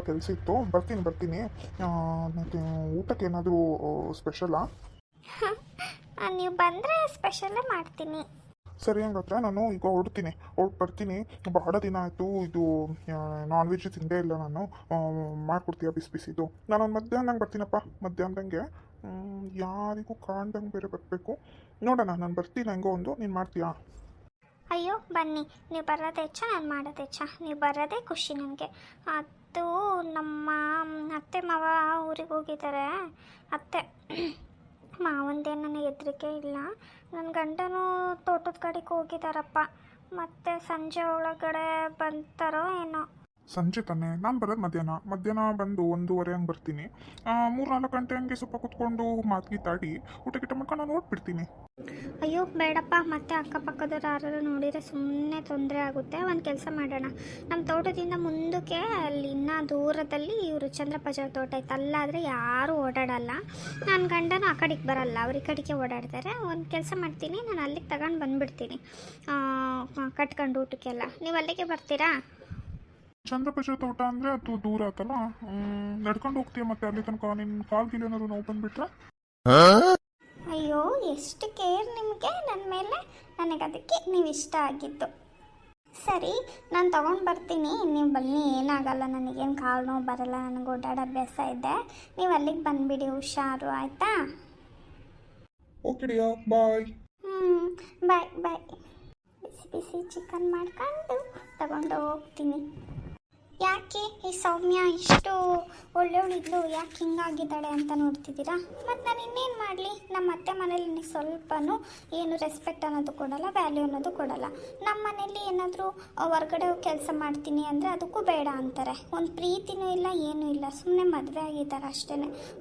ಕೆಲಸ ಇತ್ತು. ಬರ್ತೀನಿ. ಮತ್ತೆ ಊಟಕ್ಕೆ ಏನಾದರೂ ಸ್ಪೆಷಲಾ? ನೀವು ಬಂದರೆ ಸ್ಪೆಷಲ್ಲೇ ಮಾಡ್ತೀನಿ. ಸರಿ, ಹಂಗಾದ್ರೆ ನಾನು ಈಗ ಹೊರಡ್ತೀನಿ. ಬರ್ತೀನಿ. ಭಾಳ ದಿನ ಆಯಿತು ಇದು ನಾನ್ ವೆಜ್ ತಿಂದೇ ಇಲ್ಲ ನಾನು. ಮಾಡಿಕೊಡ್ತೀಯ ಬಿಸಿ ಬಿಸಿದು? ನಾನೊಂದು ಮಧ್ಯಾಹ್ನಂಗೆ ಬರ್ತೀನಪ್ಪ. ಮಧ್ಯಾಹ್ನದಂಗೆ ಯಾರಿಗೂ ಕಾಣ್ದಂಗೆ ಬೇರೆ ಬರಬೇಕು. ನೋಡೋಣ, ನಾನು ಬರ್ತೀನಿ. ಹೆಂಗೋ ಒಂದು ನೀನು ಮಾಡ್ತೀಯಾ? ಅಯ್ಯೋ ಬನ್ನಿ, ನೀವು ಬರೋದೇ ಹೆಚ್ಚ, ನಾನು ಮಾಡೋದೇ ಹೆಚ್ಚ. ನೀವು ಬರೋದೇ ಖುಷಿ ನನಗೆ. ಅದು ನಮ್ಮ ಅತ್ತೆ ಮಾವ ಊರಿಗೆ ಹೋಗಿದ್ದಾರೆ. ಅತ್ತೆ ಮಾವಂದೇ ನನಗೆ ಹೆದರಿಕೆ ಇಲ್ಲ. ನನ್ನ ಗಂಡನೂ ತೋಟದ ಕಡೆಗೆ ಹೋಗಿದ್ದಾರಪ್ಪ. ಮತ್ತೆ ಸಂಜೆ ಒಳಗಡೆ ಬಂತಾರೋ ಏನೋ. ಸಂಜೆ ತಾನೆ ನಾನು ಬರೋದು? ಮಧ್ಯಾಹ್ನ ಬಂದು 1:30 ಹಂಗೆ ಬರ್ತೀನಿ. 3-4 ಗಂಟೆ ಹಂಗೆ ಸ್ವಲ್ಪ ಕುತ್ಕೊಂಡು ಮಾತಾಡಿ ಊಟ ಗಿಟ ಮಾಡ್ಕೊಂಡು ನಾನು ಹೊರಟ್ಬಿಡ್ತೀನಿ. ಅಯ್ಯೋ ಬೇಡಪ್ಪ, ಮತ್ತೆ ಅಕ್ಕಪಕ್ಕದವ್ರು ಯಾರು ನೋಡಿದರೆ ಸುಮ್ಮನೆ ತೊಂದರೆ ಆಗುತ್ತೆ. ಒಂದು ಕೆಲಸ ಮಾಡೋಣ, ನಮ್ಮ ತೋಟದಿಂದ ಮುಂದಕ್ಕೆ ಅಲ್ಲಿ ಇನ್ನೂ ದೂರದಲ್ಲಿ ಇವರು ಚಂದ್ರಪಜಾರ್ ತೋಟ ಇತ್ತು, ಅಲ್ಲಾದರೆ ಯಾರೂ ಓಡಾಡಲ್ಲ. ನನ್ನ ಗಂಡನೂ ಆ ಕಡೆಗೆ ಬರಲ್ಲ, ಅವ್ರ ಈ ಕಡೆಗೆ ಓಡಾಡ್ತಾರೆ. ಒಂದು ಕೆಲಸ ಮಾಡ್ತೀನಿ, ನಾನು ಅಲ್ಲಿಗೆ ತಗೊಂಡು ಬಂದುಬಿಡ್ತೀನಿ ಕಟ್ಕೊಂಡು ಊಟಕ್ಕೆಲ್ಲ. ನೀವು ಅಲ್ಲಿಗೆ ಬರ್ತೀರಾ? ಚಂದ್ರಪಜಾರ್ ತೋಟ ಅಂದರೆ ಅದು ದೂರ ಆತಲ್ಲ, ನಡ್ಕೊಂಡು ಹೋಗ್ತೀಯ. ಮತ್ತೆ ಅಲ್ಲಿ ತನಕ ನಿನ್ನ ಕಾಲ್ಗಿಲ್ ಏನಾದ್ರು ನೋವು ಬಂದುಬಿಟ್ರೆ? ಅಯ್ಯೋ ಎಷ್ಟು ಕೇರ್ ನಿಮಗೆ ನನ್ನ ಮೇಲೆ. ನನಗೆ ಅದಕ್ಕೆ ನೀವು ಇಷ್ಟ ಆಗಿತ್ತು. ಸರಿ, ನಾನು ತೊಗೊಂಡು ಬರ್ತೀನಿ, ನೀವು ಬನ್ನಿ. ಏನಾಗಲ್ಲ, ನನಗೇನು ಕಾಲು ನೋವು ಬರಲ್ಲ, ನನಗೆ ಓಡಾಡೋ ಅಭ್ಯಾಸ ಇದೆ. ನೀವು ಅಲ್ಲಿಗೆ ಬಂದುಬಿಡಿ, ಹುಷಾರು, ಆಯಿತಾ? ಓಕೆ ಡಿಯಾ, ಬಾಯ್. ಬಾಯ್ ಬಾಯ್. ಬಿಸಿ ಬಿಸಿ ಚಿಕನ್ ಮಾಡ್ಕೊಂಡು ತಗೊಂಡು ಹೋಗ್ತೀನಿ. ಯಾಕೆ ಈ ಸೌಮ್ಯ ಇಷ್ಟು ಒಳ್ಳೆಯವಳಿದ್ಲು, ಯಾಕೆ ಹಿಂಗಾಗಿದ್ದಾಳೆ ಅಂತ ನೋಡ್ತಿದ್ದೀರಾ? ಮತ್ತು ನಾನು ಇನ್ನೇನು ಮಾಡಲಿ? ನಮ್ಮ ಅತ್ತೆ ಮನೇಲಿ ನನಗೆ ಸ್ವಲ್ಪನೂ ಏನು ರೆಸ್ಪೆಕ್ಟ್ ಅನ್ನೋದು ಕೊಡಲ್ಲ, ವ್ಯಾಲ್ಯೂ ಅನ್ನೋದು ಕೊಡಲ್ಲ. ನಮ್ಮ ಮನೇಲಿ ಏನಾದರೂ ಹೊರ್ಗಡೆ ಕೆಲಸ ಮಾಡ್ತೀನಿ ಅಂದರೆ ಅದಕ್ಕೂ ಬೇಡ ಅಂತಾರೆ. ಒಂದು ಪ್ರೀತಿನೂ ಇಲ್ಲ, ಏನೂ ಇಲ್ಲ. ಸುಮ್ಮನೆ ಮದುವೆ ಆಗಿದ್ದಾರೆ ಅಷ್ಟೇ.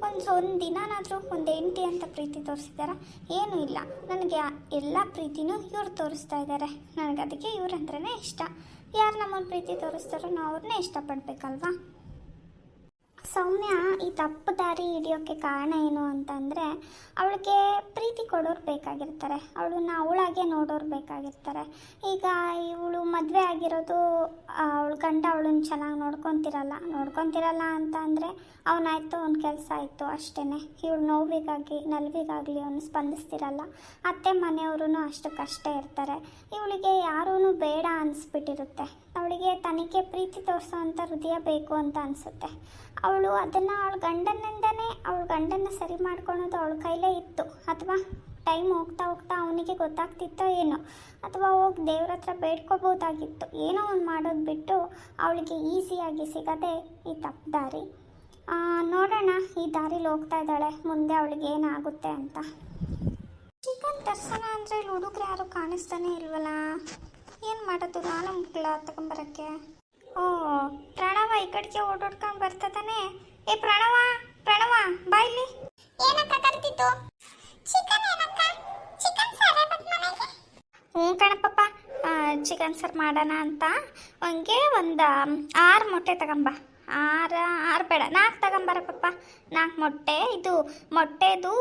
ಒಂದು ದಿನನಾದರೂ ಒಂದು ಹೆಂಡತಿ ಅಂತ ಪ್ರೀತಿ ತೋರಿಸಿದಾರ? ಏನೂ ಇಲ್ಲ. ನನಗೆ ಎಲ್ಲ ಪ್ರೀತಿನೂ ಇವ್ರು ತೋರಿಸ್ತಾ ಇದ್ದಾರೆ. ನನಗೆ ಅದಕ್ಕೆ ಇವ್ರಂದ್ರೇ ಇಷ್ಟ. ಯಾರು ನಮ್ಮನ್ನು ಪ್ರೀತಿ ತೋರಿಸ್ತಾರೋ ನಾವು ಅವ್ರನ್ನೇ ಇಷ್ಟಪಡಬೇಕಲ್ವಾ? ಸೌಮ್ಯ ಈ ತಪ್ಪು ದಾರಿ ಹಿಡಿಯೋಕ್ಕೆ ಕಾರಣ ಏನು ಅಂತಂದರೆ, ಅವಳಿಗೆ ಪ್ರೀತಿ ಕೊಡೋರು ಬೇಕಾಗಿರ್ತಾರೆ, ಅವಳನ್ನ ಅವಳಾಗೆ ನೋಡೋರು ಬೇಕಾಗಿರ್ತಾರೆ. ಈಗ ಇವಳು ಮದುವೆ ಆಗಿರೋದು, ಅವಳು ಗಂಡ ಅವಳನ್ನ ಚೆನ್ನಾಗಿ ನೋಡ್ಕೊತಿರಲ್ಲ ಅಂತ ಅಂದರೆ ಅವನಾಯ್ತು, ಅವ್ನ ಕೆಲಸ ಆಯಿತು ಅಷ್ಟೇ. ಇವಳು ನೋವಿಗಾಗಿ ನಲ್ವಿಗಾಗಲಿ ಅವನು ಸ್ಪಂದಿಸ್ತಿರಲ್ಲ. ಅತ್ತೆ ಮನೆಯವರು ಅಷ್ಟಕ್ಕಷ್ಟೇ ಇರ್ತಾರೆ. ಇವಳಿಗೆ ಯಾರೂ ಬೇಡ ಅನಿಸ್ಬಿಟ್ಟಿರುತ್ತೆ. ಅವಳಿಗೆ ತನಗೆ ಪ್ರೀತಿ ತೋರಿಸೋ ಅಂಥ ಹೃದಯ ಬೇಕು ಅಂತ ಅನಿಸುತ್ತೆ. ಅವಳು ಅದನ್ನು ಅವಳ ಗಂಡನ ಸರಿ ಮಾಡ್ಕೊಳೋದು ಅವಳ ಕೈಲೇ ಇತ್ತು. ಅಥವಾ ಟೈಮ್ ಹೋಗ್ತಾ ಅವನಿಗೆ ಗೊತ್ತಾಗ್ತಿತ್ತೋ ಏನೋ, ಅಥವಾ ಹೋಗಿ ದೇವ್ರ ಹತ್ರ ಬೇಡ್ಕೋಬೋದಾಗಿತ್ತು. ಏನೋ ಒಂದು ಮಾಡೋದು ಬಿಟ್ಟು ಅವಳಿಗೆ ಈಸಿಯಾಗಿ ಸಿಗದೆ ಈ ತಪ್ಪು ದಾರಿ. ನೋಡೋಣ, ಈ ದಾರಿಲಿ ಹೋಗ್ತಾ ಇದ್ದಾಳೆ, ಮುಂದೆ ಅವಳಿಗೆ ಏನಾಗುತ್ತೆ ಅಂತ. ಚಿಕನ್ ತರ್ಸೋಣ ಅಂದರೆ ಇಲ್ಲಿ ಹುಡುಗರು ಯಾರು ಕಾಣಿಸ್ತಾನೆ ಇಲ್ವಲ್ಲ. ಏನು ಮಾಡೋದು? ನಾನು ಮುಗ್ಲ ತಗೊಂಬರೋಕ್ಕೆ. ಓ ಪ್ರಣವ ಈ ಕಡೆಗೆ ಓಡಾಡ್ಕೊಂಡು ಬರ್ತದಾನೆ. ಏ ಪ್ರಣವ ಬಾಯ್ಲಿ. ಏನಕ್ಕ ಕರ್ತಿತ್ತು? ಚಿಕನ್ ಏನಕ್ಕ? ಚಿಕನ್ ಸಾರೇ ಬಟ್ ಮನೆಗೆ. ಕಣಪ್ಪ, ಚಿಕನ್ ಸಾರು ಮಾಡೋಣ ಅಂತ. ಹಂಗೆ ಒಂದು 6 ಮೊಟ್ಟೆ ತಗೊಂಬ. 6 ಬೇಡ, 4 ತಗೊಂಬರಪ್ಪ. 4 ಮೊಟ್ಟೆ. ಮೊಟ್ಟೆದು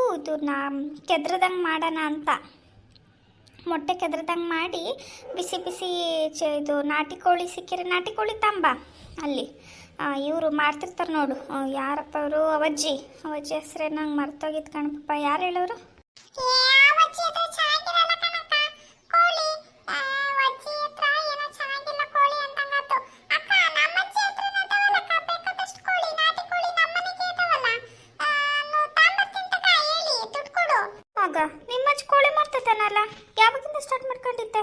ಕೆದ್ರದಂಗೆ ಮಾಡೋಣ ಅಂತ. ಮೊಟ್ಟೆ ಕೆದ್ರದಂಗೆ ಮಾಡಿ ಬಿಸಿ ಬಿಸಿ ಇದು ನಾಟಿ ಕೋಳಿ ಸಿಕ್ಕಿರೆ ನಾಟಿ ಕೋಳಿ ತಂಬ. ಅಲ್ಲಿ ಇವರು ಮಾಡ್ತಿರ್ತಾರೆ ನೋಡು, ಯಾರಪ್ಪ ಅವರು? ಅವಜ್ಜಿ ಹೆಸ್ರೇ ನಂಗೆ ಮರ್ತೋಗಿತ್ತು ಕಣಪ್ಪ. ಯಾರು ಹೇಳೋರು? ಆಗ ನಿಮ್ಮಜ್ಜಿ ಕೋಳಿ ಮಾಡ್ತಿದ್ದಾನಲ್ಲ, ಯಾವಾಗಿಂದ ಸ್ಟಾರ್ಟ್ ಮಾಡ್ಕೊಂಡಿದ್ದೆ?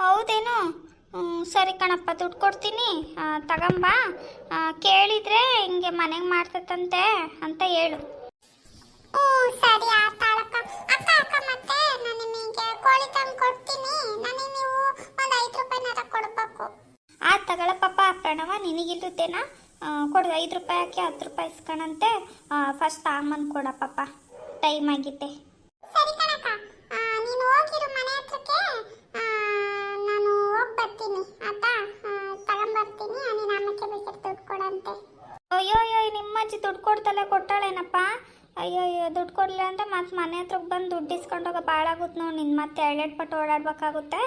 ಹೌದೇನು? ಸರಿ ಕಣಪ್ಪ, ದುಡ್ಡು ಕೊಡ್ತೀನಿ, ತಗೊಂಬ. ಕೇಳಿದ್ರೆ ಹಿಂಗೆ ಮನೆಗೆ ಮಾಡ್ತೈತಂತೆ ಅಂತ ಹೇಳು. ಸರಿ ಆತಾಳಕ್ಕ. ಅಕ್ಕ ಮತ್ತೆ ನಾನು ನಿಮಗೆ ಕೋಳಿ ತಂದು ಕೊಡ್ತೀನಿ. ನನಗೆ ನೀವು ಒಂದು 5 ರೂಪಾಯಿನಾರ ಕೊಡಬೇಕು. ತಗೊಳಪ್ಪ ಪ್ರಣವ, ನಿನಗಿಲ್ಲದೇನಾ? ಕೊಡು. 5 ರೂಪಾಯಿ ಹಾಕಿ 10 ರೂಪಾಯಿ ಇಸ್ಕಣಂತೆ. ಫಸ್ಟ್ ತಗೊಂಬಂದು ಕೊಡಪ್ಪ, ಟೈಮ್ ಆಗಿದ್ದೆ. ಸರಿ ಕಣಕ್ಕ, ನೀನು ಹೋಗಿರು ಮನೆ ಹತ್ರಕ್ಕೆ, ನಾನು ಹೋಗಿ ಬರ್ತೀನಿ. ಆತಾ ತಗೊಂಬರ್ತೀನಿ. ನೀನು ಆಮೇಲೆ ಬೇಕಾದ್ರೆ ದುಡ್ಡು ಕೊಡಂತೆ. ಅಯ್ಯೋ ನಿಮ್ಮಜ್ಜಿ ದುಡ್ಡು ಕೊಡ್ತಾಳೆ, ಕೊಟ್ಟಾಳೇನಪ್ಪ? ಅಯ್ಯೋ ದುಡ್ಡು ಕೊಡಲಿಲ್ಲ ಅಂತ ಮತ್ತೆ ಮನೆ ಹತ್ರಕ್ಕೆ ಬಂದು ದುಡ್ಡು ಇಸ್ಕೊಂಡೋಗ ಭಾಳ ಆಗುತ್ತೆ ನೋಡಿ. ನಿನ್ನ ಮತ್ತೆ ಎರಡೆರಡು ಪಟ್ಟು ಓಡಾಡ್ಬೇಕಾಗುತ್ತೆ.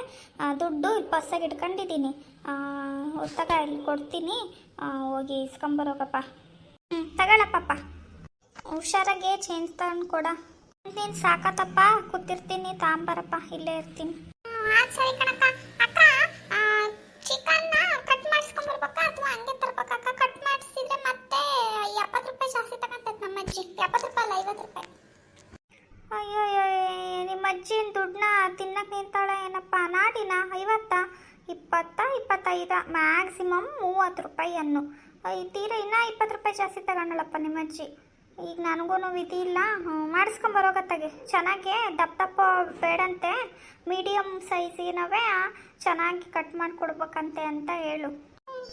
ದುಡ್ಡು ಬಸ್ಸಾಗಿ ಇಟ್ಕೊಂಡಿದ್ದೀನಿ. ಹೊತ್ತಾಗ ಇಲ್ಲಿ ಕೊಡ್ತೀನಿ, ಹೋಗಿ ಇಸ್ಕೊಂಬರೋಗಪ್ಪ. ತಗೊಳಪ್ಪಪ್ಪ. ಹುಷಾರಾಗೆ ಚೇಂಜ್ ತಗೊಂಡು ಕೊಡ. ನೀನು ಸಾಕತ್ತಪ್ಪ, ಕೂತಿರ್ತೀನಿ, ತಾಂಬರಪ್ಪ, ಇಲ್ಲೇ ಇರ್ತೀನಿ. ಸರಿ ಕಣಕ್ಕ. ಅಕ್ಕ, ಚಿಕನ್ನ ಕಟ್ ಮಾಡಿಸ್ಕೊಂಬರ್ಬೇಕಾ ಅಥವಾ ಹಂಗೆ ತರ್ಬೇಕಾ? ಕಟ್ ಮಾಡಿಸಿದ್ರೆ ಮತ್ತೆ 70 ರೂಪಾಯಿ ಜಾಸ್ತಿ ತಗೊಂತೈತೆ ನಮ್ಮ ಅಜ್ಜಿ. 70 ರೂಪಾಯಿ ಅಲ್ಲ, 50 ರೂಪಾಯಿ. ಅಯ್ಯೋ ನಿಮ್ಮ ಅಜ್ಜಿ ದುಡ್ಡನ್ನ ತಿನ್ನಕ್ಕೆ ನಿಂತಾಳೆ ಏನಪ್ಪ? ನಾಡಿನ 50, 20, 25, ಮ್ಯಾಕ್ಸಿಮಮ್ 30 ರೂಪಾಯಿ ಅನ್ನು. ತೀರ ಇನ್ನೂ 20 ರೂಪಾಯಿ ಜಾಸ್ತಿ ತಗೊಂಡಳಪ್ಪ ನಿಮ್ಮ ಅಜ್ಜಿ. ಈಗ ನನಗೂ ವಿಧಿ ಇಲ್ಲ, ಮಾಡಿಸ್ಕೊಂಬರೋಗತ್ತಾಗೆ. ಚೆನ್ನಾಗಿ ದಪ್ಪ ಬೇಡಂತೆ, ಮೀಡಿಯಮ್ ಸೈಜಿನವೇ ಚೆನ್ನಾಗಿ ಕಟ್ ಮಾಡಿಕೊಡ್ಬೇಕಂತೆ ಅಂತ ಹೇಳು.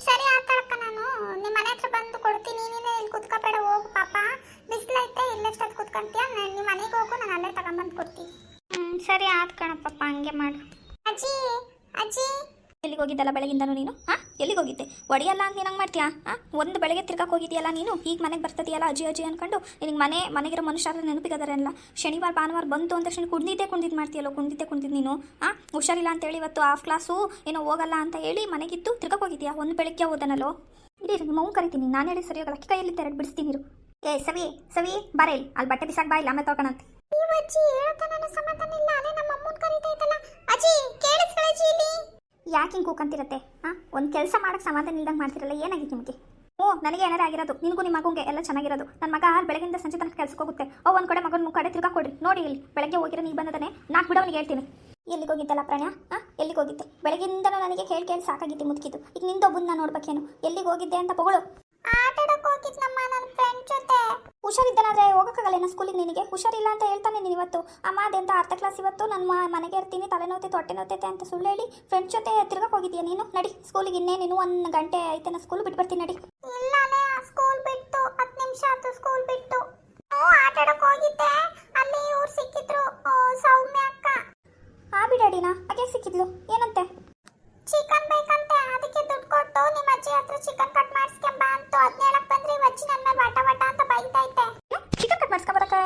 ಸರಿ ಆತಳಕ್ಕ, ನಾನು ನಿಮ್ಮ ಮನೆ ಹತ್ರ ಬಂದು ಕೊಡ್ತೀನಿ. ನೀನೇ ಇಲ್ಲಿ ಕುತ್ಕೋಬೇಡ, ಹೋಗು ಪಾಪ, ಬಿಸಿಲೈತೆ, ಇಲ್ಲೆಷ್ಟೊತ್ತು ಕುತ್ಕೊಂತೀಯ? ನಿಮ್ಮ ಮನೆಗೆ ಹೋಗು, ನಾನು ಅಲ್ಲೇ ತಗೊಂಬಂದು ಕೊಡ್ತೀನಿ. ಸರಿ ಆತ್ ಕಣಪ್ಪ, ಹಂಗೆ ಮಾಡು. ಅಜ್ಜಿ ಅಜ್ಜಿ, ಎಲ್ಲಿಗೆ ಹೋಗಿದ್ದಲ್ಲ ಬೆಳಗಿಂದನು ನೀನು? ಎಲ್ಲಿಗೆ ಹೋಗಿದ್ದೆ? ಒಡೆಯಲ್ಲ ಅಂತ ನೀನು ಹಂಗೆ ಮಾಡ್ತೀಯಾ? ಒಂದು ಬೆಳಗ್ಗೆ ತಿರ್ಗಕ್ಕೆ ಹೋಗಿದೆಯಲ್ಲ ನೀನು, ಈಗ ಮನೆಗೆ ಬರ್ತದೆಯಲ್ಲ ಅಜ್ಜಿ ಅಜ್ಜಿ ಅಂದ್ಕೊಂಡು. ನಿನಗೆ ಮನೆಗಿರೋ ಮನುಷ್ಯರ ನೆನಪಿಗದಾರಲ್ಲ. ಶನಿವಾರ ಭಾನುವಾರ ಬಂತು ಅಂತ ತಕ್ಷಣ ಕುಂದಿದ್ದು ಮಾಡ್ತೀಯಲ್ಲ, ಕುಂದಿದ್ದು ನೀನು. ಹುಷಾರಿಲ್ಲ ಅಂತೇಳಿ ಇವತ್ತು ಹಾಫ್ ಕ್ಲಾಸು ಏನೋ ಹೋಗಲ್ಲ ಅಂತ ಹೇಳಿ ಮನೆಗಿದ್ದು ತಿರ್ಗಕ್ಕೆ ಹೋಗಿದ್ಯಾ? ಒಂದು ಬೆಳಗ್ಗೆ ಹೋದನಲ್ಲೋ. ಇಡೀ ನಿಮ್ಮ ಅವ್ನು ಕರಿತೀನಿ, ನಾನು ಹೇಳಿ ಸರಿ ಹೋಗಲ್ಲ, ಕೈಯಲ್ಲಿ ತೆರಡು ಬಿಡಿಸ್ತೀನಿ ಇರು. ಸವಿ ಬಾರೆ ಇಲ್ಲಿ, ಅಲ್ಲಿ ಬಟ್ಟೆ ಬಿಸಾಕ್ ಬಾ, ಇಲ್ಲ ಆಮೇಲೆ ತೊಗೊಳಂತೆ. ಅಜ್ಜಿ ಹೇಳ್ತಾ ನನಗೆ ಸಮಾಧಾನ ಇಲ್ಲ, ಅಲ್ಲೇ ನಮ್ಮ ಅಮ್ಮನ ಕರೀತೈತಲ್ಲ. ಅಜ್ಜಿ ಕೇಳಿಸ್ಕೊಳ್ಳಿ ಅಜ್ಜಿ ಇಲ್ಲಿ. ಯಾಕೆ ಹಿಂಗೆ ಕೂಕಂತಿರತ್ತೆ? ಒಂದು ಕೆಲಸ ಮಾಡೋಕ್ಕೆ ಸಮಾಧಾನ ಇಲ್ದಂಗೆ ಮಾಡ್ತಿರಲ್ಲ, ಏನಾಗಿತ್ತು ನಿಮಗೆ? ನನಗೆ ಏನಾರು ಆಗಿರೋದು, ನಿನಗೂ ನಿಮ್ಮ ಮಗುಗೆ ಎಲ್ಲ ಚೆನ್ನಾಗಿರೋದು. ನನ್ನ ಮಗ ಬೆಳಗಿಂದ ಸಂಜೆ ತನಕ ಕೆಲಸಕ್ಕೆ ಹೋಗುತ್ತೆ. ಒಂದು ಕಡೆ ಮಗನ ಕಡೆ ತಿರ್ಗಾ ಕೊಡ್ರಿ ನೋಡಿ. ಇಲ್ಲಿ ಬೆಳಗ್ಗೆ ಹೋಗಿರೋ ನೀವು ಬಂದದಾನೆ, ನಾಲ್ಕು ಬಿಡೋನಿಗೆ ಹೇಳ್ತೀನಿ. ಎಲ್ಲಿಗೆ ಹೋಗಿದ್ದಲ್ಲ ಪ್ರಾಣ್ಯ? ಎಲ್ಲಿಗೆ ಹೋಗಿದ್ದೆ? ಬೆಳಗಿಂದನೂ ನನಗೆ ಕೇಳಿ ಸಾಕಾಗಿತ್ತು ಮುದುಕಿದ್ದು. ಈಗ ನಿಂದೊಬ್ಬನ ನಾನು ನೋಡ್ಬೇಕೇನು? ಎಲ್ಲಿಗೆ ಹೋಗಿದ್ದೆ ಅಂತ ಪಗಳು. ಆಟ ಆಡೋಕೆ ಹೋಗಿದ್ನಮ್ಮ ನನ್ನ ಫ್ರೆಂಡ್ ಜೊತೆ. ಹುಷಾರಿದ್ದಾನಾದ್ರೆ ಹೋಗೋಕ್ಕಾಗಲ್ಲ ಸ್ಕೂಲಿಗೆ? ನಿನಗೆ ಹುಷಾರಿಲ್ಲ ಅಂತ ಹೇಳ್ತಾನೆ ನೀನು ಇವತ್ತು. ಅಮ್ಮ ಅದೆಂತ ಅರ್ಧ ಕ್ಲಾಸ್ ಇವತ್ತು ನನ್ನ ಮನೆಗೆ ಇರ್ತೀನಿ, ತಲೆನೋತೈತೆ, ಹೊಟ್ಟೆ ನೋತೈತೆ ಅಂತ ಸುಳ್ಳು ಹೇಳಿ ಫ್ರೆಂಡ್ ಜೊತೆ ತಿರ್ಗಕ್ಕೆ ಹೋಗಿದ್ದೀಯ ನೀನು. ನಡಿ ಸ್ಕೂಲಿಗೆ, ಇನ್ನೇನು 1 ಗಂಟೆ ಆಯ್ತಾನ ಸ್ಕೂಲ್ ಬಿಟ್ಟು ಬರ್ತೀನಿ ನಡಿ. ಇಲ್ಲೇ ಸ್ಕೂಲ್ ಬಿಟ್ಟು 10 ನಿಮಿಷ ಆಯ್ತು ಸ್ಕೂಲ್ ಬಿಟ್ಟು. ಆಟ ಆಡೋಕೆ ಹೋಗಿದ್ದೆ, ಅಲ್ಲಿ ಇವ್ರು ಸಿಕ್ಕಿದ್ರು, ಸೌಮ್ಯ ಅಕ್ಕ. ಬಿಡಾಡಿನ ಹಾಗೆ ಸಿಕ್ಕಿದ್ಲು, ಏನಂತೆ? ಚಿಕನ್ ಬೇಕಂತೆ, ಅದಕ್ಕೆ ದುಡ್ಡು ಕೊಟ್ಟು ನಿಮ್ಮ ಅಜ್ಜಿ ಹತ್ರ ಚಿಕನ್ ಕಟ್ ಮಾಡಿಸ್ಕೊಂಬ ಅಂತ. 17ಕ್ಕೆ ಬಂದ್ರೆ ಈ ಅಜ್ಜಿ ನನ್ನ ಮೇಲೆ ವಟ ಅಂತ ಬೈತೈತೆ. Chicken cut ಮಾಡಿಸ್ಕೊಂಬರಕ್ಕೆ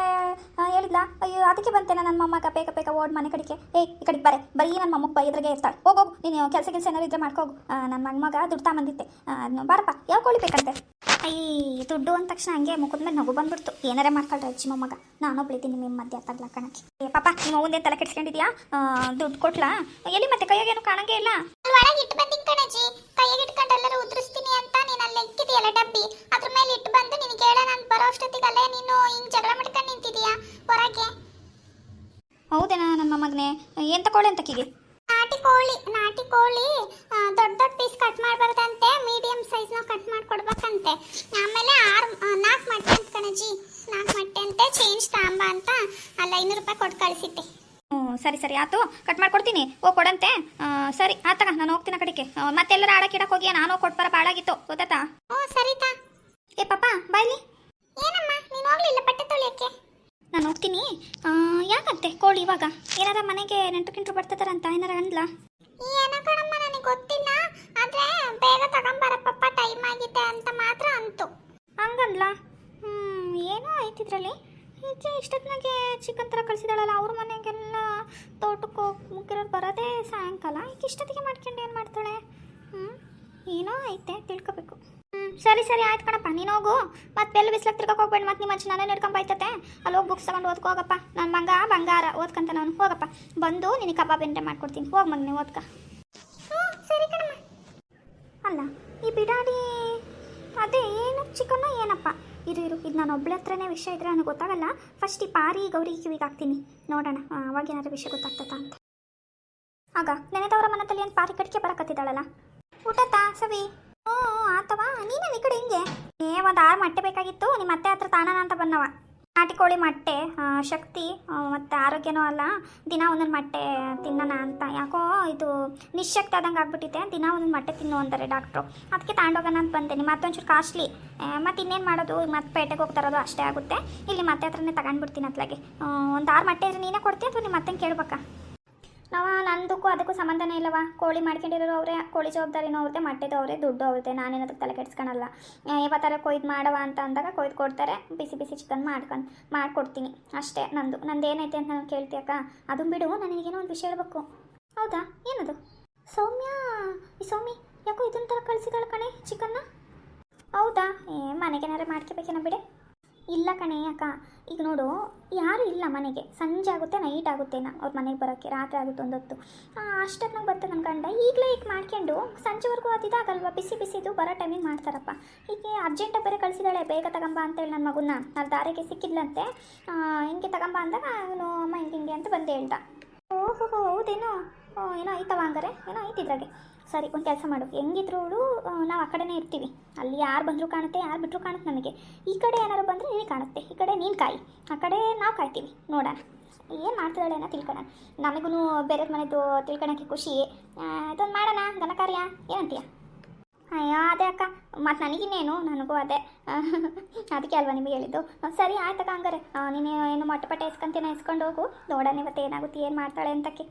ಹೇಳಿದ್ಲಾ? ಅಯ್ಯೋ ಅದಕ್ಕೆ ಬಂತೇನ ನನ್ನ ಮೊಮ್ಮಗ ಬೇಗ ಓಡ್ ಮನೆ ಕಡೆಗೆ. ಈ ಕಡೆಗೆ ಬರೀ ನನ್ನ ಮೊಮ್ಮಗ ಬೈದ್ರಾಗೆ ಇರ್ತಾಳೆ. ಹೋಗೋಗು, ನೀನು ಕೆಲಸ ಏನಾರು ಇದ್ರೆ ಮಾಡ್ಕೋಗು. ನನ್ನ ಮಗ ದುಡ್ಡು ತಗೊಂಬಂದಿತ್ತೆ, ಬಾರಪ್ಪ. ಯಾವ ಕೋಳಿ ಬೇಕಂತೆ? ದುಡ್ಡು ಅಂದ ತಕ್ಷಣ ಹಂಗೆ ಮುಖದ ಮೇಲೆ ನಗು ಬಂದ್ಬಿಡ್ತು. ಏನಾರೇ ಮಾಡ್ಕೊಳ್ರಿ ಅಜ್ಜಿ ಮೊಮ್ಮಗ, ನಾನು ಒಬ್ಳಿದ್ದೀನಿ ನಿಮ್ಮ ಮಧ್ಯ ತಗ್ಲಾಕಣಕ್ಕೆ. ಪಾಪ ನಿಮ್ಮ ಮುಂದೆ ತಲೆ ಕೆಡ್ಸ್ಕೊಂಡಿದ್ಯಾ? ದುಡ್ಡು ಕೊಟ್ಲಾ? ಎಲ್ಲಿ ಮತ್ತೆ ಕೈಯಾಗೇನು ಕಾಣಂಗೆ ಇಲ್ಲ. ಒಳಗೆ ಇಟ್ಟು ಬಂದಿನ ಕಣಜ್ಜಿ, ಕೈಯಾಗ ಇಟ್ಕೊಂಡು ಎಲ್ಲರೂ ಉದುರಿಸ್ತೀನಿ ಅಂತ ನೀನು ಅಲ್ಲಿ ಇಕ್ಕಿದೆಯಲ್ಲ ಡಬ್ಬಿ, ಅದ್ರ ಮೇಲೆ ಇಟ್ಟು ಬಂದು ನಿನಗೆ ಹೇಳ ನಾನು ಬರೋ ಅಷ್ಟೊತ್ತಿಗಲ್ಲೇ ನೀನು ಹಿಂಗೆ ಜಗಳ ಮಾಡ್ಕೊಂಡು ನಿಂತಿದೀಯಾ ಹೊರಗೆ. ಹೌದೇನಾ ನನ್ನ ಮಗನೇ? ಏನು ತಗೊಳ್ಳಿ ಅಂತಕ್ಕಿಗೆ? ನಾಟಿ ಕೋಳಿ ದೊಡ್ಡ ಪೀಸ್ ಕಟ್ ಮಾಡಬಾರ್ದಂತೆ, ಮೀಡಿಯಂ ಸೈಜ್ನ ಕಟ್ ಮಾಡಿಕೊಡ್ಬೇಕಂತೆ. ಆಮೇಲೆ 4 ಮೊಟ್ಟೆ ಅಂತ ಕಣಜ್ಜಿ, 4 ಮೊಟ್ಟೆ ಅಂತೆ. ಚೇಂಜ್ ತಾಂಬ ಅಂತ ಅಲ್ಲಿ 500 ರೂಪಾಯಿ ಕೊಟ್ಟು ಕಳಿಸಿದ್ದೆ. ಸರಿ ಆಯ್ತು, ಕಟ್ ಮಾಡ್ಕೊಡ್ತೀನಿ, ಹೋಗಿ ಕೊಡಂತೆ. ಸರಿ ಆತಗ, ನಾನು ಹೋಗ್ತೀನಿ ಆ ಕಡೆಗೆ. ಮತ್ತೆಲ್ಲರೂ ಆಡಕ್ಕಿಡಕ್ಕೆ ಹೋಗಿ ನಾನು ಕೊಟ್ಬರ ಬಾಳಾಗಿತ್ತು, ಗೊತ್ತಾತಾ? ಸರಿತಾ. ಪಾಪ ಬಾಯ್ಲಿ. ಏನಮ್ಮ ನೀನು ಹೋಗ್ಲಿಲ್ಲ ಬಟ್ಟೆ ತೊಳಿಯಕ್ಕೆ? ನಾನು ಹೋಗ್ತೀನಿ. ಯಾಕಂತೆ ಕೋಳಿ ಇವಾಗ ಏನಾರ ಮನೆಗೆ ನೆಂಟು ಬರ್ತಾರಂತ ಏನಾರ ಅಂದ್ಲಾ? ಏನೋ ಕಣಮ್ಮ, ನನಗೆ ಗೊತ್ತಿಲ್ಲ, ಆದ್ರೆ ಬೇಗ ತಗೊಂಬರಪ್ಪ, ಟೈಮ್ ಆಗಿದೆ ಅಂತ ಮಾತ್ರ ಅಂತು. ಹಂಗಂದ್ಲ? ಏನೋ ಆಯ್ತಿದ್ರಲ್ಲಿ. ಇಷ್ಟೊತ್ತಿನಾಗೆ ಚಿಕನ್ ಥರ ಕಳಿಸಿದಾಳಲ್ಲ, ಅವ್ರ ಮನೆಗೆಲ್ಲ ತೋಟಕ್ಕೆ ಮುಗ್ಗಿರೋರು ಬರೋದೇ ಸಾಯಂಕಾಲ. ಈಗ ಇಷ್ಟೊತ್ತಿಗೆ ಮಾಡ್ಕೊಂಡು ಏನು ಮಾಡ್ತಾಳೆ? ಏನೋ ಐತೆ, ತಿಳ್ಕೊಬೇಕು. ಸರಿ ಆಯ್ತು ಕಣಪ್ಪ, ನೀನು ಹೋಗು. ಮತ್ತೆ ಬೆಲ್ಲ ಬಿಸ್ಲಕ್ಕೆ ತಿರ್ಗಕ್ಕೆ ಹೋಗ್ಬೇಡ, ಮತ್ತೆ ನಿಮ್ಮ ಅಜ್ಜಿ ನಾನೇ ನಡ್ಕೊಂಬೈತತೆ. ಅಲ್ಲಿ ಹೋಗಿ ಬುಕ್ಸ್ ತಗೊಂಡು ಓದ್ಕೋಗಪ್ಪ. ನನ್ನ ಮಗ ಬಂಗಾರ ಓದ್ಕಂತ ನಾನು. ಹೋಗಪ್ಪ, ಬಂದು ನಿನಗೆ ಕಬಾಬ್ ಏನ್ರೆ ಮಾಡ್ಕೊಡ್ತೀನಿ. ಹೋಗಿ ಮಗನೇ ಓದ್ಕ. ಸರಿ ಕಣಮ್ಮ. ಅಲ್ಲ ಈ ಬಿಡಾಡಿ ಅದೇ ಏನು ಚಿಕನ್ನ ಏನಪ್ಪ? ಇರು ಇದು ನಾನು ಒಬ್ಬಳ ಹತ್ರನೇ ವಿಷಯ ಇದ್ರೆ ನನಗೆ ಗೊತ್ತಾಗಲ್ಲ. ಫಸ್ಟ್ ಈ ಪಾರಿ ಗೌರಿ ಕಿವಿಗೆ ಹಾಕ್ತೀನಿ, ನೋಡೋಣ ಅವಾಗೇನಾದ್ರು ವಿಷಯ ಗೊತ್ತಾಗ್ತದ ಅಂತ. ಆಗ ನೆನೆದವರ ಮನದಲ್ಲಿ ಏನು ಪಾರಿ ಕಡಿಕೆ ಬರಕತ್ತಿದ್ದಾಳಲ್ಲ. ಊಟತ್ತಾ ಸವಿ? ಆತವಾ, ನೀನೇನು ಈ ಕಡೆ ಹಿಂಗೆ? ಒಂದು 6 ಮೊಟ್ಟೆ ಬೇಕಾಗಿತ್ತು, ನಿಮ್ಮ ಅತ್ತೆ ಹತ್ರ ತಾಣನ ಅಂತ ಬಂದವ. ನಾಟಿ ಕೋಳಿ ಮೊಟ್ಟೆ ಶಕ್ತಿ ಮತ್ತು ಆರೋಗ್ಯನೂ ಅಲ್ಲ, ದಿನ ಒಂದೊಂದು ಮೊಟ್ಟೆ ತಿನ್ನೋಣ ಅಂತ. ಯಾಕೋ ಇದು ನಿಶಕ್ತಿ ಆದಂಗೆ ಆಗ್ಬಿಟ್ಟಿದೆ, ದಿನ ಒಂದೊಂದು ಮೊಟ್ಟೆ ತಿನ್ನು ಅಂತಾರೆ ಡಾಕ್ಟ್ರು. ಅದಕ್ಕೆ ತಗೊಂಡೋಗೋಣ ಅಂತ ಬಂದೇನೆ. ಮತ್ತೊಂಚೂರು ಕಾಸ್ಟ್ಲಿ, ಮತ್ತು ಇನ್ನೇನು ಮಾಡೋದು, ಮತ್ತೆ ಪೇಟೆಗೆ ಹೋಗ್ತಾರೋದು ಅಷ್ಟೇ ಆಗುತ್ತೆ. ಇಲ್ಲಿ ಮತ್ತೆ ಹತ್ರನೇ ತಗೊಂಡ್ಬಿಡ್ತೀನಿ ಅತ್ಲಾಗೆ. ಒಂದು 6 ಮೊಟ್ಟೆ ಇದ್ರೆ ನೀನೇ ಕೊಡ್ತೀಯ ಅಥವಾ ನಿಮ್ಮ ಅತ್ತೆಂಗೆ ಕೇಳ್ಬೇಕಾ? ನಾನು ನಂದಕ್ಕೂ ಅದಕ್ಕೂ ಸಂಬಂಧನೇ ಇಲ್ಲವಾ. ಕೋಳಿ ಮಾಡ್ಕೊಂಡಿರೋರು ಅವರೇ, ಕೋಳಿ ಜವಾಬ್ದಾರಿನೂ ಅವ್ರದ್ದೇ, ಮೊಟ್ಟೆದು ಅವರೇ, ದುಡ್ಡು ಅವ್ರದ್ದೇ. ನಾನೇನದಕ್ಕೆ ತಲೆ ಕೆಡ್ಸ್ಕೊಳಲ್ಲ. ಯಾವತ್ತರ ಕೊಯ್ದು ಮಾಡವ ಅಂತ ಅಂದಾಗ ಕೊಯ್ದು ಕೊಡ್ತಾರೆ, ಬಿಸಿ ಬಿಸಿ ಚಿಕನ್ ಮಾಡಿಕೊಡ್ತೀನಿ ಅಷ್ಟೇ. ನಂದೇನೈತೆ ಅಂತ ನಾನು ಕೇಳ್ತೀಯಕ್ಕ? ಅದನ್ನು ಬಿಡು, ನನಗೇನೋ ಒಂದು ವಿಷಯ ಹೇಳ್ಬೇಕು. ಹೌದಾ, ಏನದು? ಸೌಮ್ಯ, ಈ ಸೌಮಿ ಯಾಕೋ ಇದನ್ನ ಥರ ಕಳಿಸಿದಾಳೆ ಕಣೆ ಚಿಕನ್ನ. ಹೌದಾ, ಮನೆಗೇನಾರು ಮಾಡ್ಕೋಬೇಕೇನ ಬಿಡೆ. ಇಲ್ಲ ಕಣೆ ಅಕ್ಕ, ಈಗ ನೋಡು, ಯಾರೂ ಇಲ್ಲ ಮನೆಗೆ. ಸಂಜೆ ಆಗುತ್ತೆ, ನೈಟ್ ಆಗುತ್ತೇನ ಅವ್ರ ಮನೆಗೆ ಬರೋಕ್ಕೆ, ರಾತ್ರಿ ಆಗುತ್ತೆ ಒಂದೊತ್ತು. ಅಷ್ಟೊತ್ತಿನಾಗ ಬರ್ತಾರೆ ನನ್ನ ಗಂಡ. ಈಗಲೇ ಈಗ ಮಾಡ್ಕೊಂಡು ಸಂಜೆವರೆಗೂ ಅದು ಇದಾಗಲ್ವ, ಬಿಸಿ ಬಿಸಿದು ಬರೋ ಟೈಮಿಗೆ ಮಾಡ್ತಾರಪ್ಪ. ಹೀಗೆ ಅರ್ಜೆಂಟಾಗಿ ಬೇರೆ ಕಳಿಸಿದಾಳೆ, ಬೇಗ ತಗೊಂಬ ಅಂತೇಳಿ ನನ್ನ ಮಗುನ. ಅಲ್ಲಿ ದಾರಿಗೆ ಸಿಕ್ಕಿದ್ಲಂತೆ, ಹಿಂಗೆ ತಗೊಂಬ ಅಂದಾಗ ಅವನು ಅಮ್ಮ ಹಿಂಗೆ ಅಂತ ಬಂದು ಹೇಳ್ದ. ಓಹೋ, ಹೌದೇನೋ, ಏನೋ ಐತವ ಹಂಗಾರೆ, ಏನೋ ಐತಿದ್ರಾಗೆ. ಸರಿ, ಒಂದು ಕೆಲಸ ಮಾಡು, ಹೆಂಗಿದ್ರು ನಾವು ಆ ಕಡೆನೇ ಇರ್ತೀವಿ. ಅಲ್ಲಿ ಯಾರು ಬಂದರೂ ಕಾಣುತ್ತೆ, ಯಾರು ಬಿಟ್ಟರು ಕಾಣುತ್ತೆ ನಮಗೆ. ಈ ಕಡೆ ಏನಾರು ಬಂದರೆ ನಿನಗೆ ಕಾಣುತ್ತೆ, ಈ ಕಡೆ ನೀನು ಕಾಯಿ, ಆ ಕಡೆ ನಾವು ಕಾಯ್ತೀವಿ. ನೋಡೋಣ ಏನು ಮಾಡ್ತಿದ್ದಾಳೆ ಏನೋ ತಿಳ್ಕೊಳ್ಳೋಣ. ನಮಗೂ ಬೇರೆ ಮನೆದು ತಿಳ್ಕೊಳಕ್ಕೆ ಖುಷಿ. ಅದೊಂದು ಮಾಡೋಣ ಘನಕಾರ್ಯ, ಏನಂತೀಯ? ಅಯ್ಯೋ ಅದೇ ಅಕ್ಕ, ಮತ್ತು ನನಗಿನ್ನೇನು, ನನಗೂ ಅದೇ ಅದಕ್ಕೆ ಅಲ್ವಾ ನಿಮಗೆ ಹೇಳಿದ್ದು. ಸರಿ ಆಯ್ತಕ್ಕ, ಹಂಗಾರೆ ನೀನು ಏನು ಮೊಟ್ಟೆ ಇಸ್ಕೊಂತೀನಿ, ಇಸ್ಕೊಂಡು ಹೋಗು. ನೋಡೋಣ ಇವತ್ತು ಏನಾಗುತ್ತೆ, ಏನು ಮಾಡ್ತಾಳೆ ಅಂತಕ್ಕೆ.